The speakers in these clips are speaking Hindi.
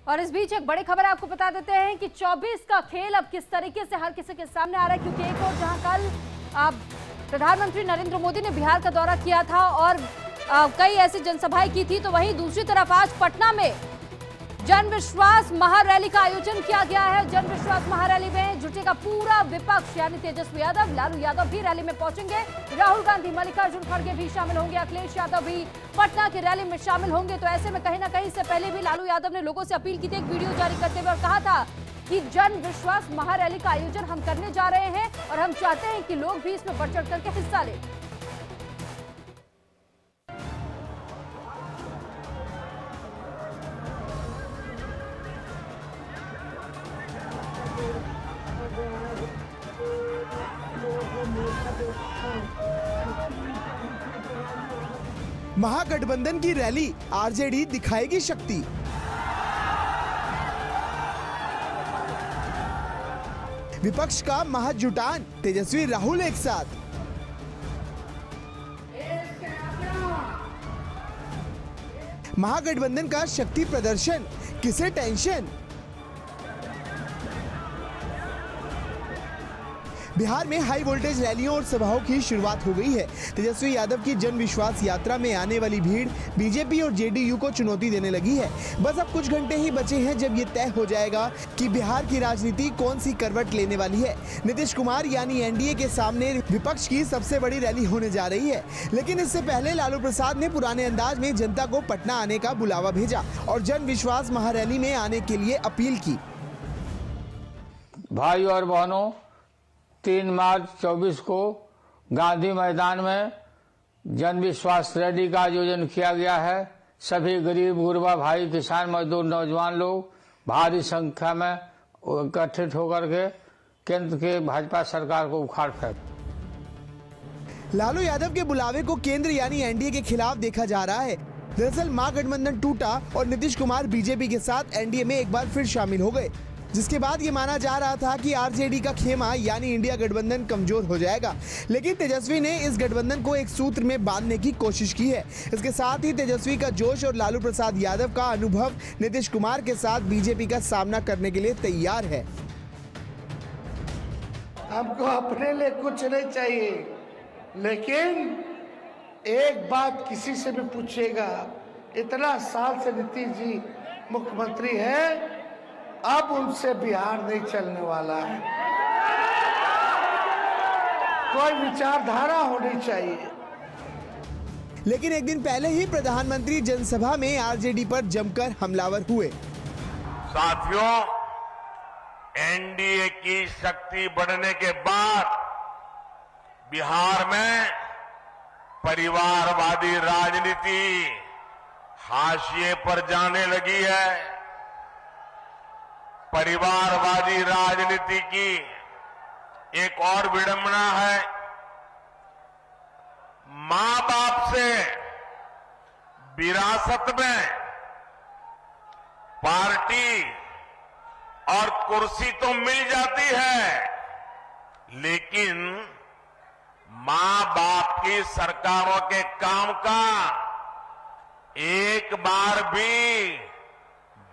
और इस बीच एक बड़ी खबर आपको बता देते हैं कि 24 का खेल अब किस तरीके से हर किसी के सामने आ रहा है, क्योंकि एक और जहां कल प्रधानमंत्री नरेंद्र मोदी ने बिहार का दौरा किया था और कई ऐसी जनसभाएं की थी, तो वहीं दूसरी तरफ आज पटना में जन विश्वास महारैली का आयोजन किया गया है। जन विश्वास महारैली में जुटेगा पूरा विपक्ष, यानी तेजस्वी यादव, लालू यादव भी रैली में पहुंचेंगे, राहुल गांधी, मल्लिकार्जुन खड़गे भी शामिल होंगे, अखिलेश यादव भी पटना की रैली में शामिल होंगे। तो ऐसे में कहीं ना कहीं से पहले भी लालू यादव ने लोगों से अपील की थी, एक वीडियो जारी करते हुए, और कहा था कि जन विश्वास महारैली का आयोजन हम करने जा रहे हैं और हम चाहते हैं कि लोग भी इसमें बढ़ चढ़ करके हिस्सा लें। महागठबंधन की रैली, आरजेडी दिखाएगी शक्ति। विपक्ष का महाजुटान, तेजस्वी राहुल एक साथ। महागठबंधन का शक्ति प्रदर्शन, किसे टेंशन। बिहार में हाई वोल्टेज रैलियों और सभाओं की शुरुआत हो गई है। तेजस्वी यादव की जन विश्वास यात्रा में आने वाली भीड़ बीजेपी और जेडीयू को चुनौती देने लगी है। बस अब कुछ घंटे ही बचे हैं जब ये तय हो जाएगा कि बिहार की राजनीति कौन सी करवट लेने वाली है। नीतीश कुमार यानी एनडीए के सामने विपक्ष की सबसे बड़ी रैली होने जा रही है, लेकिन इससे पहले लालू प्रसाद ने पुराने अंदाज में जनता को पटना आने का बुलावा भेजा और जन विश्वास महारैली में आने के लिए अपील की। भाई और बहनों, 3 मार्च 24 को गांधी मैदान में जन विश्वास रैली का आयोजन किया गया है। सभी गरीब गुरबा भाई, किसान, मजदूर, नौजवान लोग भारी संख्या में इकट्ठित होकर के केंद्र के भाजपा सरकार को उखाड़ फेंक। लालू यादव के बुलावे को केंद्र यानी एनडीए के खिलाफ देखा जा रहा है। दरअसल महागठबंधन टूटा और नीतीश कुमार बीजेपी के साथ एनडीए में एक बार फिर शामिल हो गए, जिसके बाद ये माना जा रहा था कि आरजेडी का खेमा यानी इंडिया गठबंधन कमजोर हो जाएगा। लेकिन तेजस्वी ने इस गठबंधन को एक सूत्र में बांधने की कोशिश की है। इसके साथ ही तेजस्वी का जोश और लालू प्रसाद यादव का अनुभव नीतीश कुमार के साथ बीजेपी का सामना करने के लिए तैयार है। हमको अपने लिए कुछ नहीं चाहिए, लेकिन एक बात किसी से भी पूछेगा, इतना साल से नीतीश जी मुख्यमंत्री है, अब उनसे बिहार नहीं चलने वाला है। कोई विचारधारा होनी चाहिए। लेकिन एक दिन पहले ही प्रधानमंत्री जनसभा में आरजेडी पर जमकर हमलावर हुए। साथियों, एनडीए की शक्ति बढ़ने के बाद बिहार में परिवारवादी राजनीति हाशिए पर जाने लगी है। परिवारवादी राजनीति की एक और विडंबना है, मां बाप से विरासत में पार्टी और कुर्सी तो मिल जाती है, लेकिन मां बाप की सरकारों के काम का एक बार भी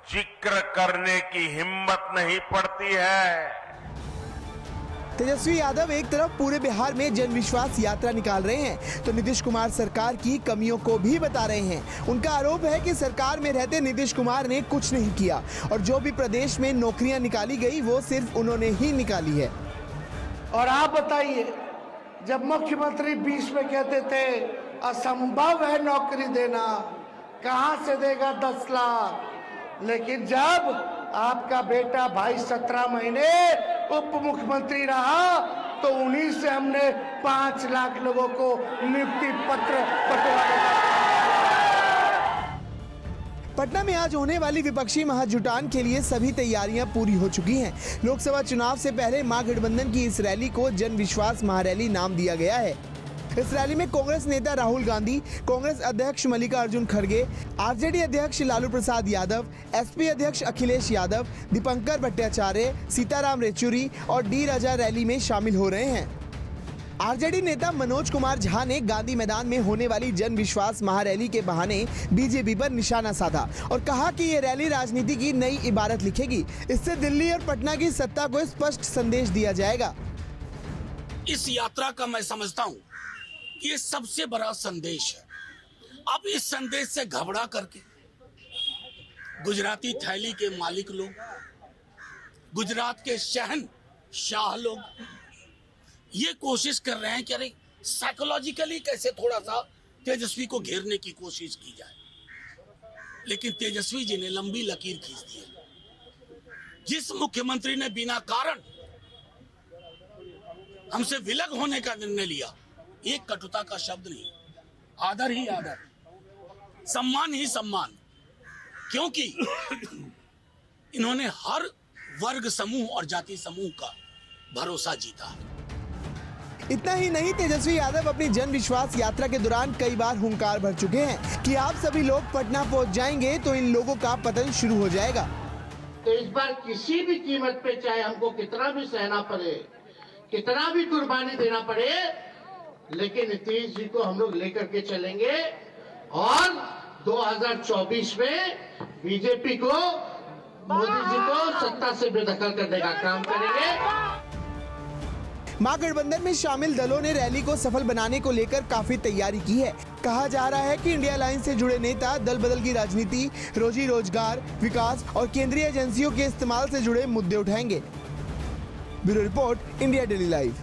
जिक्र करने की हिम्मत नहीं पड़ती है। तेजस्वी यादव एक तरफ पूरे बिहार में जन विश्वास यात्रा निकाल रहे हैं, तो नीतीश कुमार सरकार की कमियों को भी बता रहे हैं। उनका आरोप है कि सरकार में रहते नीतीश कुमार ने कुछ नहीं किया और जो भी प्रदेश में नौकरियां निकाली गई वो सिर्फ उन्होंने ही निकाली है। और आप बताइए, जब मुख्यमंत्री 20 में कहते थे असंभव है नौकरी देना, कहां से देगा 10 लाख, लेकिन जब आपका बेटा भाई 17 महीने उप मुख्यमंत्री रहा तो उन्हीं से हमने 5 लाख लोगों को नियुक्ति पत्र बंटवाया। पटना में आज होने वाली विपक्षी महाजुटान के लिए सभी तैयारियां पूरी हो चुकी हैं। लोकसभा चुनाव से पहले महागठबंधन की इस रैली को जन विश्वास महारैली नाम दिया गया है। इस रैली में कांग्रेस नेता राहुल गांधी, कांग्रेस अध्यक्ष मल्लिकार्जुन खड़गे, आरजेडी अध्यक्ष लालू प्रसाद यादव, एसपी अध्यक्ष अखिलेश यादव, दीपंकर भट्टाचार्य, सीताराम येचुरी और डी राजा रैली में शामिल हो रहे हैं। आरजेडी नेता मनोज कुमार झा ने गांधी मैदान में होने वाली जन विश्वास महारैली के बहाने बीजेपी पर निशाना साधा और कहा कि ये रैली राजनीति की नई इबारत लिखेगी। इससे दिल्ली और पटना की सत्ता को स्पष्ट संदेश दिया जाएगा। इस यात्रा का मैं समझता हूं कि ये सबसे बड़ा संदेश है। अब इस संदेश से घबरा करके गुजराती थैली के मालिक लोग, गुजरात के शहंशाह लोग ये कोशिश कर रहे हैं कि अरे साइकोलॉजिकली कैसे थोड़ा सा तेजस्वी को घेरने की कोशिश की जाए, लेकिन तेजस्वी जी ने लंबी लकीर खींच दी है। जिस मुख्यमंत्री ने बिना कारण हमसे विलग होने का निर्णय लिया, एक कटुता का शब्द नहीं, आदर ही आदर, सम्मान ही सम्मान, क्योंकि इन्होंने हर वर्ग समूह और जाति समूह का भरोसा जीता है। इतना ही नहीं, तेजस्वी यादव अपनी जन विश्वास यात्रा के दौरान कई बार हुंकार भर चुके हैं कि आप सभी लोग पटना पहुंच जाएंगे तो इन लोगों का पतन शुरू हो जाएगा। तो इस बार किसी भी कीमत पे, चाहे हमको कितना भी सहना पड़े, कितना भी कुर्बानी देना पड़े, लेकिन नीतीश जी को हम लोग लेकर के चलेंगे और 2024 में बीजेपी को, मोदी जी को सत्ता से बेदखल करने का काम करेंगे। महागठबंधन में शामिल दलों ने रैली को सफल बनाने को लेकर काफी तैयारी की है। कहा जा रहा है कि इंडिया अलायंस से जुड़े नेता दल बदल की राजनीति, रोजी रोजगार, विकास और केंद्रीय एजेंसियों के इस्तेमाल से जुड़े मुद्दे उठाएंगे। Bureau report, India daily live.